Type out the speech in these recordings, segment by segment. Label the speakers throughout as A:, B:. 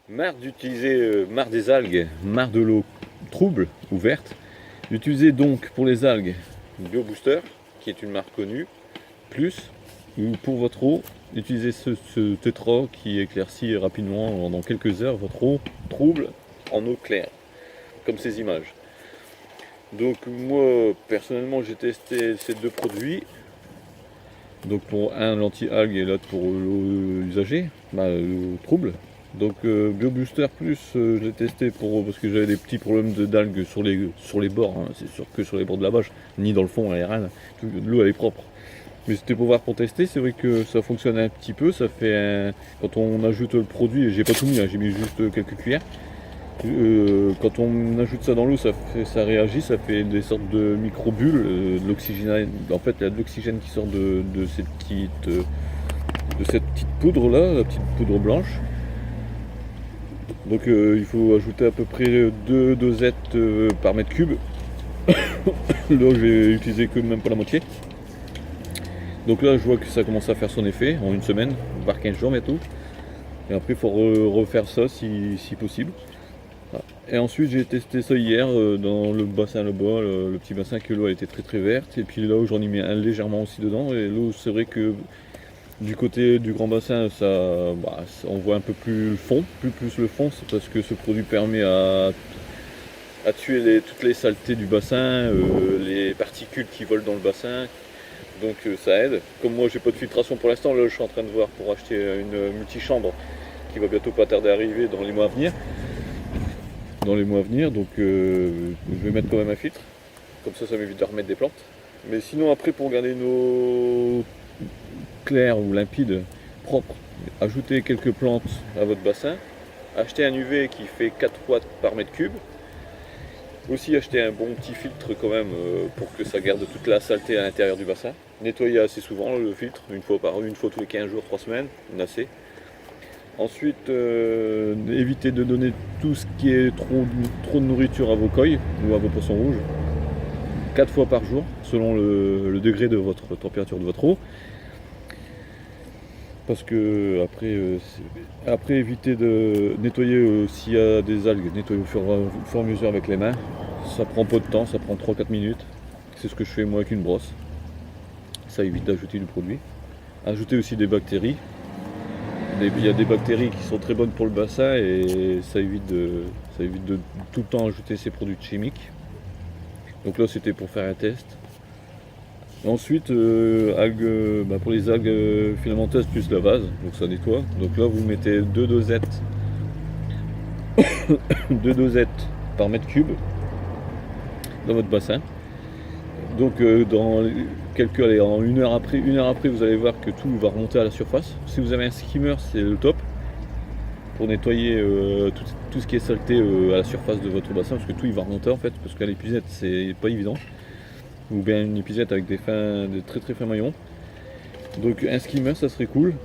A: Marre d'utiliser, marre des algues, marre de l'eau trouble ou verte. Utilisez donc pour les algues BioBooster, qui est une marque connue, plus, ou pour votre eau, utilisez ce tétra qui éclaircit rapidement, dans quelques heures, votre eau trouble en eau claire, comme ces images. Donc moi, personnellement, j'ai testé ces deux produits. Donc pour un l'anti-algue et l'autre pour l'eau usagée, l'eau trouble. Donc BioBooster Plus, je l'ai testé parce que j'avais des petits problèmes d'algues sur les bords, hein. C'est sûr que sur les bords de la bâche, ni dans le fond, elle est rien. L'eau elle est propre. Mais c'était pour voir pour tester, c'est vrai que ça fonctionne un petit peu, quand on ajoute le produit, j'ai pas tout mis, hein, j'ai mis juste quelques cuillères. Quand on ajoute ça dans l'eau, ça réagit, ça fait des sortes de micro-bulles, de l'oxygène. En fait, il y a de l'oxygène qui sort de cette petite poudre là, la petite poudre blanche. Donc il faut ajouter à peu près 2 dosettes par mètre cube. Là, j'ai utilisé que même pas la moitié. Donc là, je vois que ça commence à faire son effet en une semaine, voire 15 jours bientôt. Et après, il faut refaire ça si possible. Et ensuite j'ai testé ça hier dans le bassin là-bas, le petit bassin que l'eau a été très très verte. Et puis là où j'en ai mis un légèrement aussi dedans. Et l'eau, c'est vrai que du côté du grand bassin, on voit un peu plus le fond. Plus le fond, c'est parce que ce produit permet à tuer toutes les saletés du bassin, les particules qui volent dans le bassin. Donc ça aide. Comme moi j'ai pas de filtration pour l'instant, là je suis en train de voir pour acheter une multichambre qui va bientôt pas tarder à arriver dans les mois à venir. Donc je vais mettre quand même un filtre, comme ça m'évite de remettre des plantes. Mais sinon après pour garder une eau claire ou limpide, propre, ajoutez quelques plantes à votre bassin, achetez un UV qui fait 4 watts par mètre cube, aussi achetez un bon petit filtre quand même pour que ça garde toute la saleté à l'intérieur du bassin. Nettoyez assez souvent le filtre, une fois tous les 15 jours, 3 semaines, assez. Ensuite, évitez de donner tout ce qui est trop de nourriture à vos coilles ou à vos poissons rouges. 4 fois par jour, selon le degré de votre température de votre eau. Parce que après évitez de nettoyer s'il y a des algues, nettoyer au fur et à mesure avec les mains. Ça prend pas de temps, ça prend 3-4 minutes. C'est ce que je fais moi avec une brosse. Ça évite d'ajouter du produit. Ajoutez aussi des bactéries. Il y a des bactéries qui sont très bonnes pour le bassin et ça évite de tout le temps ajouter ces produits chimiques. Donc là c'était pour faire un test. Ensuite pour les algues filamenteuses plus la vase, donc ça nettoie. Donc là vous mettez 2 dosettes 2 dosettes par mètre cube dans votre bassin. Donc en une heure après vous allez voir que tout va remonter à la surface. Si vous avez un skimmer, c'est le top pour nettoyer tout ce qui est saleté à la surface de votre bassin, parce que tout il va remonter en fait, parce qu'à l'épuisette c'est pas évident, ou bien une épuisette avec des très très fins maillons. Donc un skimmer ça serait cool.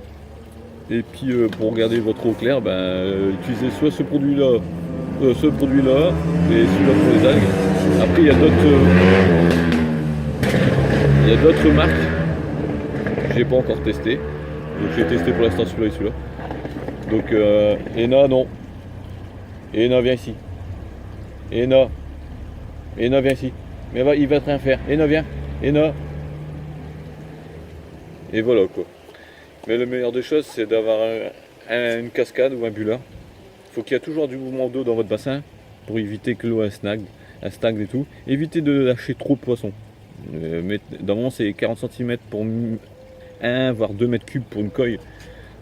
A: Et puis pour garder votre eau claire, utilisez soit ce produit là et celui-là pour les algues. Après il y a d'autres marques que j'ai pas encore testé. Donc j'ai testé pour l'instant celui-là et celui-là. Donc Ena non. Ena viens ici. Ena viens ici. Mais il va rien faire. Ena viens. Ena. Et voilà quoi. Mais le meilleur des choses c'est d'avoir une cascade ou un bulleur. Il faut qu'il y ait toujours du mouvement d'eau dans votre bassin pour éviter que l'eau stagne et tout. Évitez de lâcher trop de poissons. Normalement c'est 40 cm pour 1 voire 2 mètres cubes pour une coille,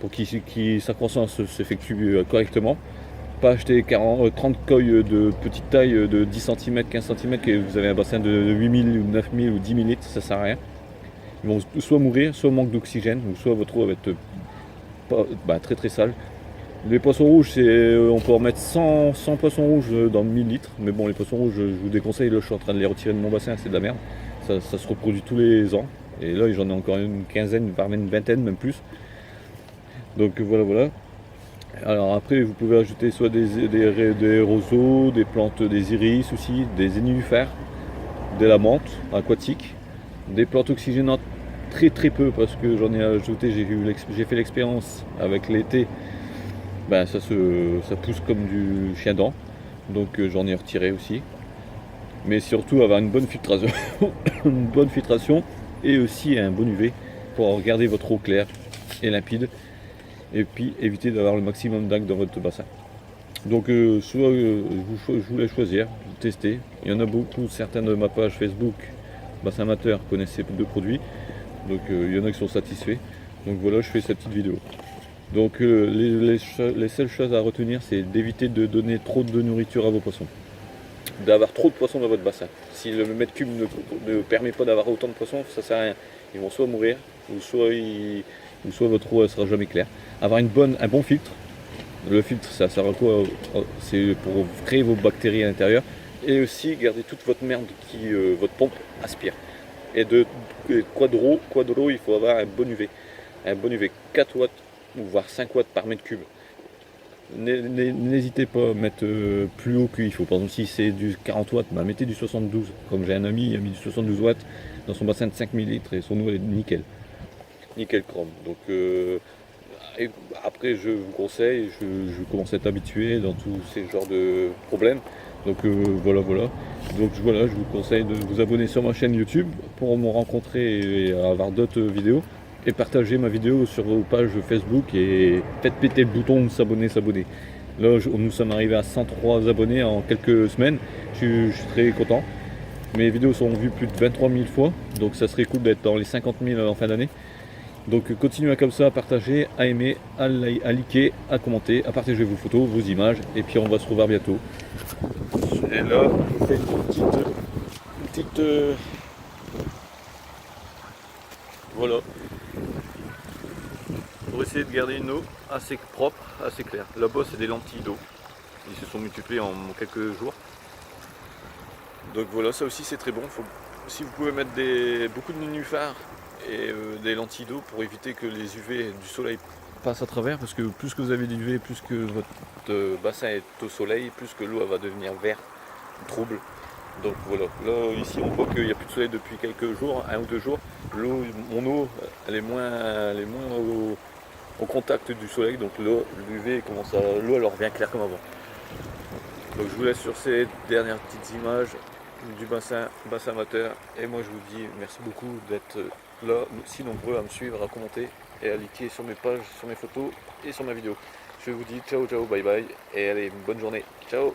A: pour que sa croissance s'effectue correctement. Pas acheter 30 coilles de petite taille de 10 cm, 15 cm et vous avez un bassin de 8000 ou 9000 ou 10 000 litres, ça sert à rien. Ils vont soit mourir, soit manque d'oxygène, ou soit votre eau va être très très sale. Les poissons rouges, on peut en mettre 100 poissons rouges dans 1000 litres, mais bon les poissons rouges je vous déconseille, là je suis en train de les retirer de mon bassin, c'est de la merde. Ça se reproduit tous les ans. Et là j'en ai encore une quinzaine, voire même une vingtaine, même plus. Donc voilà. Alors après vous pouvez ajouter soit des roseaux, des plantes, des iris aussi, des nénuphars, de la menthe aquatique, des plantes oxygénantes très très peu parce que j'en ai ajouté, j'ai fait l'expérience avec l'été ben, ça pousse comme du chien dent. Donc j'en ai retiré aussi. Mais surtout avoir une bonne filtration, une bonne filtration et aussi un bon UV pour garder votre eau claire et limpide. Et puis éviter d'avoir le maximum d'algues dans votre bassin. Donc soit je voulais choisir, tester. Il y en a beaucoup, certains de ma page Facebook, bassin amateur, connaissent ces deux produits. Donc il y en a qui sont satisfaits. Donc voilà, je fais cette petite vidéo. Donc les seules choses à retenir, c'est d'éviter de donner trop de nourriture à vos poissons. D'avoir trop de poissons dans votre bassin. Si le mètre cube ne permet pas d'avoir autant de poissons, ça sert à rien. Ils vont soit mourir, ou soit votre eau ne sera jamais claire. Avoir un bon filtre. Le filtre, ça sert à quoi? C'est pour créer vos bactéries à l'intérieur. Et aussi garder toute votre merde qui votre pompe aspire. Et quadro, il faut avoir un bon UV. Un bon UV 4 watts ou voire 5 watts par mètre cube. N'hésitez pas à mettre plus haut qu'il faut. Par exemple, si c'est du 40 watts, bah mettez du 72. Comme j'ai un ami, il a mis du 72 watts dans son bassin de 5000 litres et son eau est nickel. Nickel chrome. Donc après, je vous conseille, je commence à être habitué dans tous ces genres de problèmes. Donc voilà. Donc voilà, je vous conseille de vous abonner sur ma chaîne YouTube pour me rencontrer et avoir d'autres vidéos. Et partagez ma vidéo sur vos pages Facebook et faites péter le bouton s'abonner. Là, nous sommes arrivés à 103 abonnés en quelques semaines. Je suis très content. Mes vidéos sont vues plus de 23 000 fois, donc ça serait cool d'être dans les 50 000 en fin d'année. Donc continuez comme ça à partager, à aimer, à liker, à commenter, à partager vos photos, vos images, et puis on va se revoir bientôt. Et là, je fais une petite voilà. Pour essayer de garder une eau assez propre, assez claire. Là-bas, c'est des lentilles d'eau. Ils se sont multipliés en quelques jours. Donc voilà, ça aussi c'est très bon. Si vous pouvez mettre beaucoup de nénuphars et des lentilles d'eau pour éviter que les UV du soleil passent à travers, parce que plus que vous avez d'UV, plus que votre bassin est au soleil, plus que l'eau va devenir verte, trouble. Donc voilà, là ici on voit qu'il n'y a plus de soleil depuis quelques jours, 1 ou 2 jours. Mon eau, elle est moins au contact du soleil, donc l'eau, l'UV commence l'eau elle revient claire comme avant. Donc je vous laisse sur ces dernières petites images du bassin amateur, et moi je vous dis merci beaucoup d'être là, si nombreux à me suivre, à commenter et à liker sur mes pages, sur mes photos et sur ma vidéo. Je vous dis ciao, bye bye, et allez, une bonne journée, ciao.